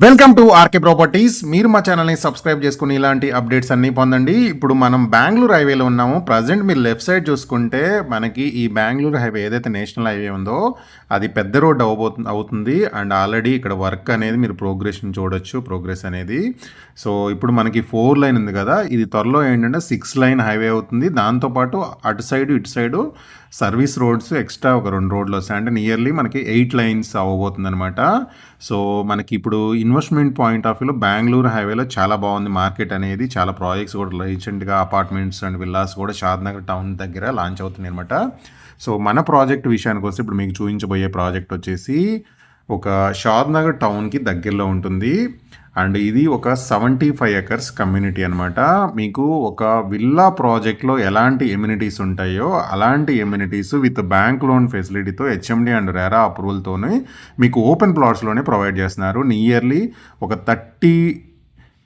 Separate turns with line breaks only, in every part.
Welcome to RK properties. మీరు మా ఛానల్ని సబ్స్క్రైబ్ చేసుకుని ఇలాంటి అప్డేట్స్ అన్నీ పొందండి. ఇప్పుడు మనం బెంగళూరు హైవేలో ఉన్నాము. ప్రజెంట్ మీరు లెఫ్ట్ సైడ్ చూసుకుంటే మనకి ఈ బెంగళూరు హైవే ఏదైతే నేషనల్ హైవే ఉందో అది పెద్ద రోడ్ అవుతుంది. అండ్ ఆల్రెడీ ఇక్కడ వర్క్ అనేది మీరు ప్రోగ్రెస్ అనేది. సో ఇప్పుడు మనకి 4 లైన్ ఉంది కదా, ఇది త్వరలో ఏంటంటే 6 లైన్ హైవే అవుతుంది. దాంతోపాటు అటు సైడు ఇటు సైడు సర్వీస్ రోడ్స్ ఎక్స్ట్రా ఒక 2 రోడ్లు వస్తాయి. అంటే నియర్లీ మనకి 8 లైన్స్ అవ్వబోతుంది అనమాట. సో మనకి ఇప్పుడు ఇన్వెస్ట్మెంట్ పాయింట్ ఆఫ్ వ్యూలో బెంగళూరు హైవేలో చాలా బాగుంది మార్కెట్ అనేది. చాలా ప్రాజెక్ట్స్ కూడా రీసెంట్గా అపార్ట్మెంట్స్ అండ్ విల్లాస్ కూడా షాద్నగర్ టౌన్ దగ్గర లాంచ్ అవుతున్నాయి అనమాట. సో మన ప్రాజెక్ట్ విషయానికి వస్తే ఇప్పుడు మీకు చూపించబోయే ప్రాజెక్ట్ వచ్చేసి ఒక షాద్నగర్ టౌన్కి దగ్గరలో ఉంటుంది. అండ్ ఇది ఒక 75 ఎకర్స్ కమ్యూనిటీ అనమాట. మీకు ఒక విల్లా ప్రాజెక్ట్లో ఎలాంటి ఎమ్యూనిటీస్ ఉంటాయో అలాంటి ఎమ్యూనిటీస్ విత్ బ్యాంక్ లోన్ ఫెసిలిటీతో హెచ్ఎండి అండ్ రెరా అప్రూవల్తోనే మీకు ఓపెన్ ప్లాట్స్లోనే ప్రొవైడ్ చేస్తున్నారు. నియర్లీ ఒక 30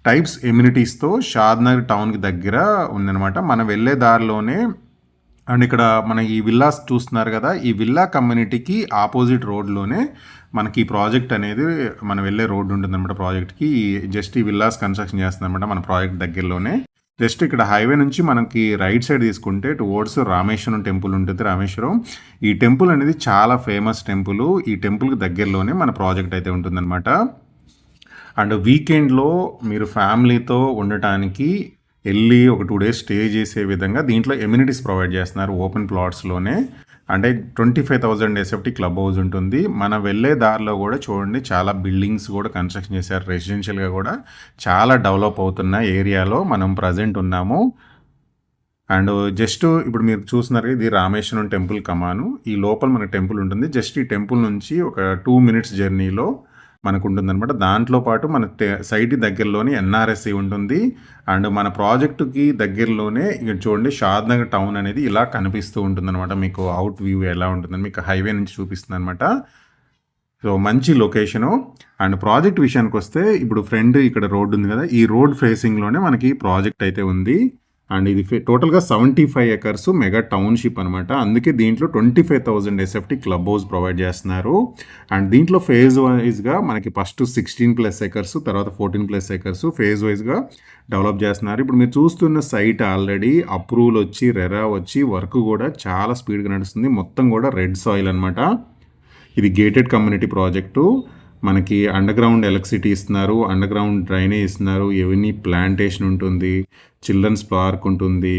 టైప్స్ ఎమ్యూనిటీస్తో షాద్నగర్ టౌన్కి దగ్గర ఉందన్నమాట. మనం వెళ్ళే దారిలోనే అండ్ ఇక్కడ మన ఈ విల్లాస్ చూస్తున్నారు కదా, ఈ విల్లా కమ్యూనిటీకి ఆపోజిట్ రోడ్లోనే మనకి ఈ ప్రాజెక్ట్ అనేది మనం వెళ్ళే రోడ్డు ఉంటుందన్నమాట. ప్రాజెక్ట్కి జస్ట్ ఈ విల్లాస్ కన్స్ట్రక్షన్ చేస్తుందన్నమాట మన ప్రాజెక్ట్ దగ్గరలోనే. జస్ట్ ఇక్కడ హైవే నుంచి మనకి రైట్ సైడ్ తీసుకుంటే టువర్డ్స్ రామేశ్వరం టెంపుల్ ఉంటుంది. రామేశ్వరం ఈ టెంపుల్ అనేది చాలా ఫేమస్ టెంపుల్. ఈ టెంపుల్కి దగ్గరలోనే మన ప్రాజెక్ట్ అయితే ఉంటుందన్నమాట. అండ్ వీకెండ్లో మీరు ఫ్యామిలీతో ఉండటానికి వెళ్ళి ఒక 2 డేస్ స్టే చేసే విధంగా దీంట్లో ఎమ్యూనిటీస్ ప్రొవైడ్ చేస్తున్నారు ఓపెన్ ప్లాట్స్లోనే. అంటే 25,000 ఎస్ఎఫ్టీ క్లబ్ హౌస్ ఉంటుంది. మనం వెళ్ళే దారిలో కూడా చూడండి చాలా బిల్డింగ్స్ కూడా కన్స్ట్రక్షన్ చేశారు. రెసిడెన్షియల్గా కూడా చాలా డెవలప్ అవుతున్న ఏరియాలో మనం ప్రజెంట్ ఉన్నాము. అండ్ జస్ట్ ఇప్పుడు మీరు చూస్తున్నారు ఇది రామేశ్వరం టెంపుల్ కమాను. ఈ లోపల మన టెంపుల్ ఉంటుంది. జస్ట్ ఈ టెంపుల్ నుంచి ఒక 2 మినిట్స్ జర్నీలో మనకు ఉంటుందన్నమాట. దాంట్లో పాటు మన సైట్ దగ్గరలోనే ఎన్ఆర్ఎస్సి ఉంటుంది. అండ్ మన ప్రాజెక్టుకి దగ్గరలోనే ఇక్కడ చూడండి షాద్నగర్ టౌన్ అనేది ఇలా కనిపిస్తూ ఉంటుందన్నమాట. మీకు అవుట్ వ్యూ ఎలా ఉంటుందని మీకు హైవే నుంచి చూపిస్తుంది అనమాట. సో మంచి లొకేషను. అండ్ ప్రాజెక్ట్ విషయానికి వస్తే ఇప్పుడు ఫ్రంట్ ఇక్కడ రోడ్ ఉంది కదా, ఈ రోడ్ ఫేసింగ్లోనే మనకి ప్రాజెక్ట్ అయితే ఉంది. అండ్ ఇది టోటల్గా 75 ఎకర్స్ మెగా టౌన్షిప్ అనమాట. అందుకే దీంట్లో 25,000 ఎస్ఎఫ్టీ క్లబ్ హౌస్ ప్రొవైడ్ చేస్తున్నారు. అండ్ దీంట్లో ఫేజ్ వైజ్గా మనకి ఫస్ట్ 16+ ఎకర్స్, తర్వాత 14+ ఎకర్స్ ఫేజ్ వైజ్గా డెవలప్ చేస్తున్నారు. ఇప్పుడు మీరు చూస్తున్న సైట్ ఆల్రెడీ అప్రూవల్ వచ్చి రెరా వచ్చి వర్క్ కూడా చాలా స్పీడ్గా నడుస్తుంది. మొత్తం కూడా రెడ్ సాయిల్ అనమాట. ఇది గేటెడ్ కమ్యూనిటీ ప్రాజెక్టు. మనకి అండర్ గ్రౌండ్ ఎలక్ట్రిసిటీ ఇస్తున్నారు, అండర్ గ్రౌండ్ డ్రైనేజ్ ఇస్తున్నారు, ఎవెనీ ప్లాంటేషన్ ఉంటుంది, చిల్డ్రన్స్ పార్క్ ఉంటుంది,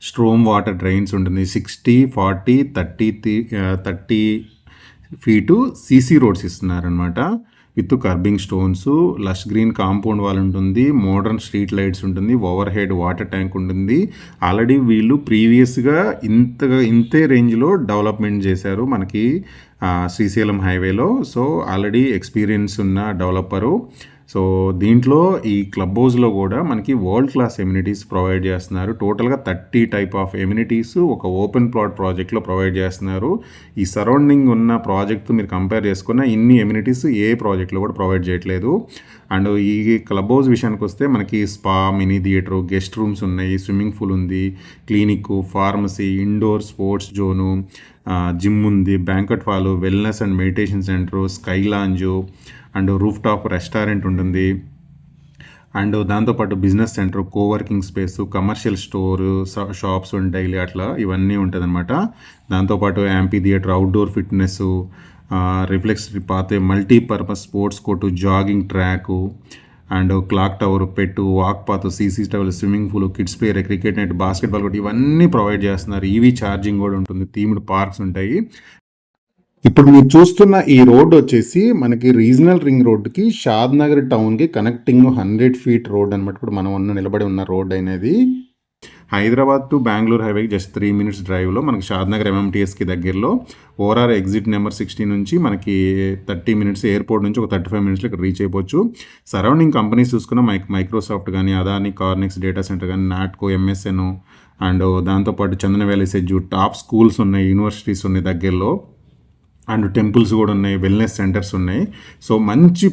స్ట్రోమ్ వాటర్ డ్రైన్స్ ఉంటుంది, 60, 40, 30 ఫీటు సీసీ రోడ్స్ ఇస్తున్నారనమాట. With curbing stones, lush green compound wall ఉంటుంది, మోడర్న్ స్ట్రీట్ లైట్స్ ఉంటుంది, ఓవర్ హెడ్ వాటర్ ట్యాంక్ ఉంటుంది. ఆల్రెడీ వీళ్ళు ప్రీవియస్గా ఇంతే రేంజ్లో డెవలప్మెంట్ చేశారు మనకి శ్రీశైలం హైవేలో. సో ఆల్రెడీ ఎక్స్పీరియన్స్ ఉన్న డెవలపరు. సో దీంట్లో ఈ క్లబ్ హౌస్లో కూడా మనకి వరల్డ్ క్లాస్ ఎమ్యూనిటీస్ ప్రొవైడ్ చేస్తున్నారు. టోటల్గా 30 టైప్ ఆఫ్ ఎమ్యూనిటీస్ ఒక ఓపెన్ ప్లాట్ ప్రాజెక్ట్లో ప్రొవైడ్ చేస్తున్నారు. ఈ సరౌండింగ్ ఉన్న ప్రాజెక్ట్తో మీరు కంపేర్ చేసుకున్న ఇన్ని ఎమ్యూనిటీస్ ఏ ప్రాజెక్ట్లో కూడా ప్రొవైడ్ చేయట్లేదు. అండ్ ఈ క్లబ్ హౌస్ విషయానికి వస్తే మనకి spa, mini theatre, guest rooms ఉన్నాయి, స్విమ్మింగ్ పూల్ ఉంది, clinic, pharmacy, indoor sports zone, gym ఉంది, banquet hall, wellness and meditation centre, sky lounge and roof top restaurant ఉంటుంది. అండ్ దాంతోపాటు business centre, coworking space, commercial store, shops ఉంటాయి అట్లా ఇవన్నీ ఉంటుంది అనమాట. దాంతోపాటు amphitheatre, outdoor fitness, reflex path, multipurpose sports court, jogging track and clock tower, pet, walk path, CC tower, swimming pool, kids player, cricket net, basketball court ఇవన్నీ provide చేస్తున్నారు. EV charging కూడా ఉంటుంది, థీమ్డ్ పార్క్స్ ఉంటాయి. ఇప్పుడు మీరు చూస్తున్న ఈ road వచ్చేసి మనకి రీజనల్ రింగ్ రోడ్కి షాద్నగర్ టౌన్కి కనెక్టింగ్ 100 ఫీట్ రోడ్ అనమాట. ఇప్పుడు మనం నిలబడి ఉన్న రోడ్ అనేది హైదరాబాద్ టు బెంగళూరు హైవేకి జస్ట్ 3 మినిట్స్ డ్రైవ్లో మనకి షాద్నగర్ ఎంఎంటీఎస్కి దగ్గరలో ఓఆర్ఆర్ ఎగ్జిట్ నెంబర్ 60 నుంచి మనకి 30 మినిట్స్, ఎయిర్పోర్ట్ నుంచి ఒక 35 మినిట్స్లో ఇక్కడ రీచ్ అయిపోవచ్చు. సరౌండింగ్ కంపెనీస్ చూసుకున్న మైక్రోసాఫ్ట్ కానీ, అదాని కార్నిక్స్ డేటా సెంటర్ కానీ, నాట్కో, ఎంఎస్ఎన్ అండ్ దాంతోపాటు చందన వ్యాలీ సెజ్జు, టాప్ స్కూల్స్ ఉన్నాయి, యూనివర్సిటీస్ ఉన్నాయి దగ్గరలో. అండ్ టెంపుల్స్ కూడా ఉన్నాయి, వెల్నెస్ సెంటర్స్ ఉన్నాయి. సో మంచి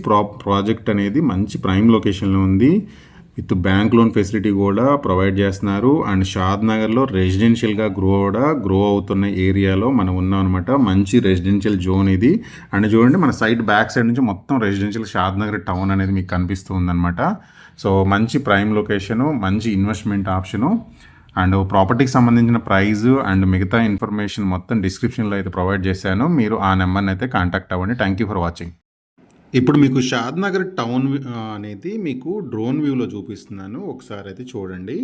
ప్రాజెక్ట్ అనేది మంచి ప్రైమ్ లొకేషన్లో ఉంది. విత్ బ్యాంక్ లోన్ ఫెసిలిటీ కూడా ప్రొవైడ్ చేస్తున్నారు. అండ్ షాద్ నగర్లో రెసిడెన్షియల్గా గ్రో అవుతున్న ఏరియాలో మనం ఉన్నాం అనమాట. మంచి రెసిడెన్షియల్ జోన్ ఇది. అండ్ చూడండి మన సైట్ బ్యాక్ సైడ్ నుంచి మొత్తం రెసిడెన్షియల్ షాద్ నగర్ టౌన్ అనేది మీకు కనిపిస్తూ ఉందన్నమాట. సో మంచి ప్రైమ్ లొకేషను, మంచి ఇన్వెస్ట్మెంట్ ఆప్షను. అండ్ ప్రాపర్టీకి సంబంధించిన ప్రైస్ అండ్ మిగతా ఇన్ఫర్మేషన్ మొత్తం డిస్క్రిప్షన్లో అయితే ప్రొవైడ్ చేశాను. మీరు ఆ నెంబర్ని అయితే కాంటాక్ట్ అవ్వండి. Thank you for watching. ఇప్పుడు మీకు షాద్ నగర్ టౌన్ అనేది మీకు డ్రోన్ వ్యూలో చూపిస్తున్నాను. ఒకసారి అయితే చూడండి.